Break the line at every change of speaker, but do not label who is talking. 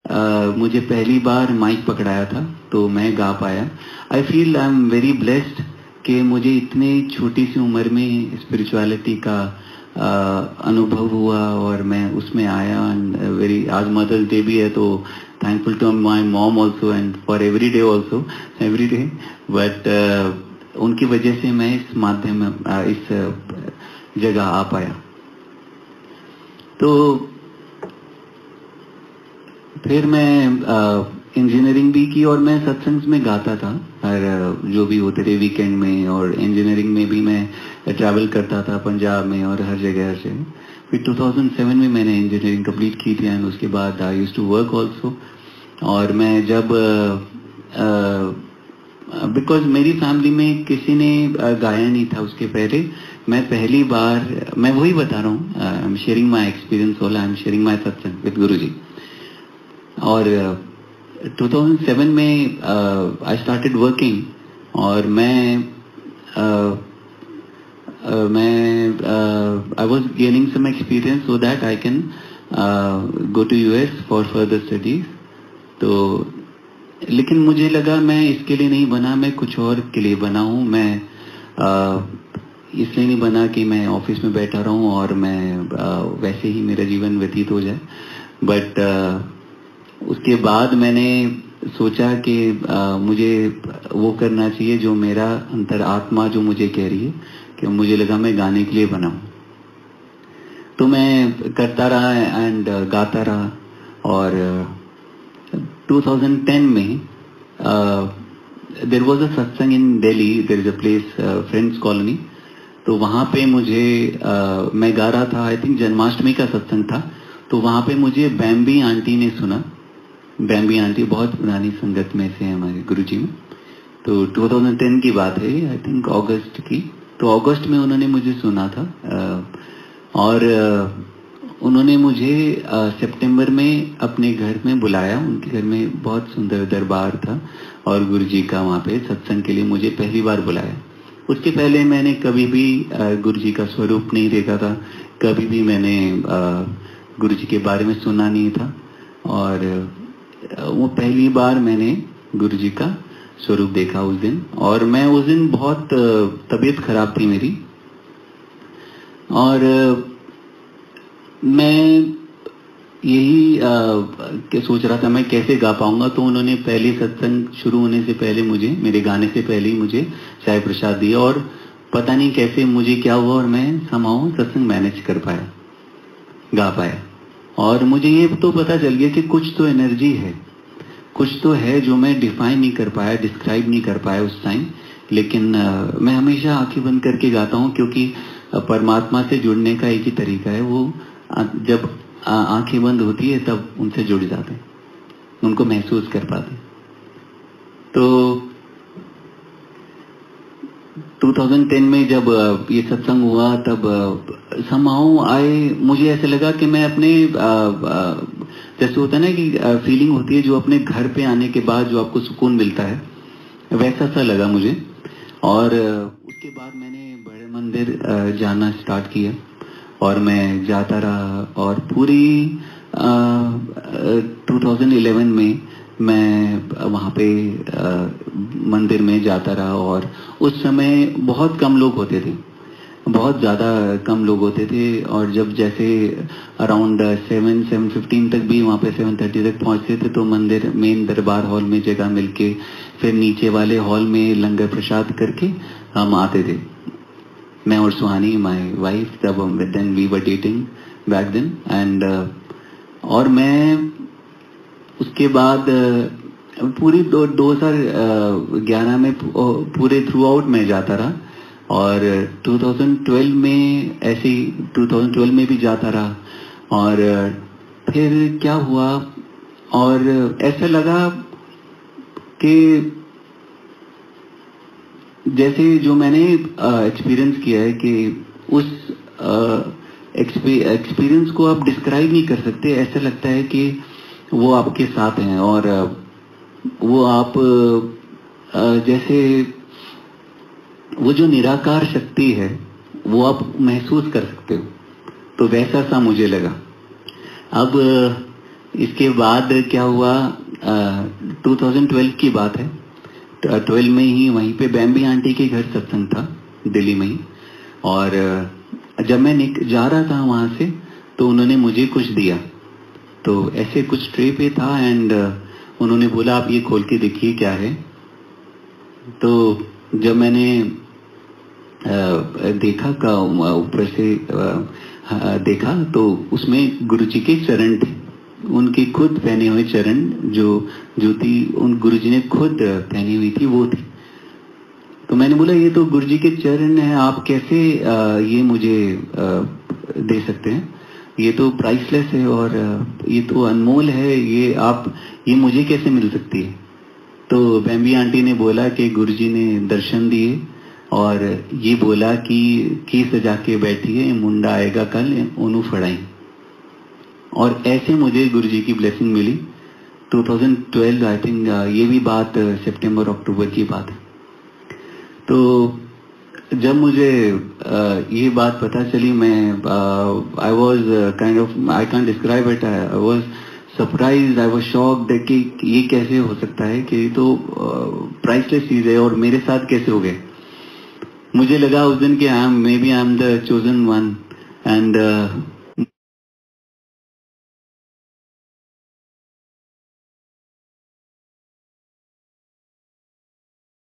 मुझे पहली बार माइक पकड़ाया था तो मैं गा पाया। I feel I am very blessed कि मुझे इतने छोटी सी उम्र में स्पिरिचुअलिटी का अनुभव हुआ और मैं उसमें आया। एंड वेरी, आज मदर्स डे भी है तो thankful to my mom also and for every day also, every day. But उनकी वजह से मैं इस माध्यम में इस जगह आ पाया। तो फिर मैं इंजीनियरिंग भी की और मैं सत्संग में गाता था, और जो भी होते थे वीकेंड में, और इंजीनियरिंग में भी मैं ट्रैवल करता था पंजाब में और हर जगह से। फिर 2007 में मैंने इंजीनियरिंग कंप्लीट की थी एंड उसके बाद I used to work also. और मैं जब बिकॉज मेरी फैमिली में किसी ने गाया नहीं था उसके पहले, मैं पहली बार, मैं वही बता रहा हूँ, I am sharing my experience, I am sharing my सत्संग विद गुरुजी। और 2007 में आई स्टार्टेड वर्किंग, और I was gaining some experience so that I can go to US for further studies. तो लेकिन मुझे लगा मैं इसके लिए नहीं बना, मैं कुछ और के लिए बना हूँ। मैं इसलिए नहीं बना कि मैं ऑफिस में बैठा रहूँ और मैं वैसे ही मेरा जीवन व्यतीत हो जाए। बट उसके बाद मैंने सोचा कि मुझे वो करना चाहिए जो मेरा अंतर आत्मा जो मुझे कह रही है, कि मुझे लगा मैं गाने के लिए बना हूँ। तो मैं करता रहा एंड गाता रहा। और 2010 में there was a satsang in Delhi, there is a place Friends Colony. तो वहाँ पे मुझे मैं गा रहा था, आई थिंक जन्माष्टमी का सत्संग था। तो वहाँ पे मुझे बैम्बी आंटी ने सुना। बैम्बी आंटी बहुत पुरानी संगत में से है हमारे गुरुजी में। तो 2010 की बात है, आई थिंक अगस्त की। तो अगस्त में उन्होंने मुझे सुना था, और उन्होंने मुझे सितंबर में अपने घर में बुलाया। उनके घर में बहुत सुंदर दरबार था और गुरुजी का वहाँ पे सत्संग के लिए मुझे पहली बार बुलाया। उसके पहले मैंने कभी भी गुरुजी का स्वरूप नहीं देखा था, कभी भी मैंने गुरुजी के बारे में सुना नहीं था। और वो पहली बार मैंने गुरुजी का स्वरूप देखा उस दिन। और मैं उस दिन बहुत तबीयत खराब थी मेरी, और मैं यही के सोच रहा था मैं कैसे गा पाऊंगा। तो उन्होंने पहले सत्संग शुरू होने से पहले मुझे, मेरे गाने से पहले ही मुझे चाय प्रसाद दिया, और पता नहीं कैसे मुझे क्या हुआ और मैं समाओ सत्संग मैनेज कर पाया, गा पाया। और मुझे ये तो पता चल गया कि कुछ तो एनर्जी है, कुछ तो है जो मैं डिफाइन नहीं कर पाया, डिस्क्राइब नहीं कर पाया उस टाइम। लेकिन मैं हमेशा आंखें बंद करके गाता हूँ, क्योंकि परमात्मा से जुड़ने का एक ही तरीका है, वो जब आंखें बंद होती है तब उनसे जुड़ जाते हैं, उनको महसूस कर पाते हैं। तो 2010 में जब ये सत्संग हुआ तब समाओ आए, मुझे ऐसे लगा कि मैं अपने जैसे होता है ना कि फीलिंग होती है जो अपने घर पे आने के बाद जो आपको सुकून मिलता है, वैसा सा लगा मुझे। और उसके बाद मैंने बड़े मंदिर जाना स्टार्ट किया और मैं जाता रहा। और पूरी 2011 में मैं वहाँ पे मंदिर में जाता रहा। और उस समय बहुत कम लोग होते थे, बहुत ज़्यादा कम लोग होते थे। और जब जैसे अराउंड 7-7:15 तक भी वहाँ पे 7:30 तक पहुँचते थे, तो मंदिर मेन दरबार हॉल में जगह मिलके फिर नीचे वाले हॉल में लंगर प्रसाद करके हम आते थे, मैं और सुहानी, माय वाइफ, तब then we were dating back then. And और मैं उसके बाद पूरी 2011 में पूरे थ्रू आउट में जाता रहा। और 2012 में ऐसे ही 2012 में भी जाता रहा। और फिर क्या हुआ, और ऐसा लगा कि जैसे जो मैंने एक्सपीरियंस किया है कि उस एक्सपीरियंस को आप डिस्क्राइब नहीं कर सकते। ऐसा लगता है कि वो आपके साथ हैं, और वो आप जैसे वो जो निराकार शक्ति है वो आप महसूस कर सकते हो। तो वैसा सा मुझे लगा। अब इसके बाद क्या हुआ, 2012 की बात है। 12 में ही वहीं पे बैम्बी आंटी के घर सत्संग था दिल्ली में ही, और जब मैं जा रहा था वहां से तो उन्होंने मुझे कुछ दिया, तो ऐसे कुछ ट्रे पे था एंड उन्होंने बोला आप ये खोल के देखिए क्या है। तो जब मैंने देखा का ऊपर से देखा तो उसमें गुरुजी के चरण थे, उनके खुद पहने हुए चरण, जो जूती उन गुरुजी ने खुद पहनी हुई थी वो थी। तो मैंने बोला ये तो गुरुजी के चरण है, आप कैसे ये मुझे दे सकते हैं, ये तो प्राइसलेस है और ये तो अनमोल है, ये मुझे कैसे मिल सकती है। तो बैम्बी आंटी ने बोला कि गुरुजी ने दर्शन दिए और ये बोला कि सजा के बैठिए, मुंडा आएगा कल ओनू फड़ाई, और ऐसे मुझे गुरुजी की ब्लेसिंग मिली। 2012 आई थिंक, ये भी बात सितंबर अक्टूबर की बात है। तो जब मुझे ये बात पता चली, मैं I was kind of, I can describe it, I was surprise, I was shocked कि ये कैसे हो सकता है कि ये तो प्राइसलेस चीज है और मेरे साथ कैसे हो गए। मुझे लगा उस दिन कि maybe I am the chosen one, and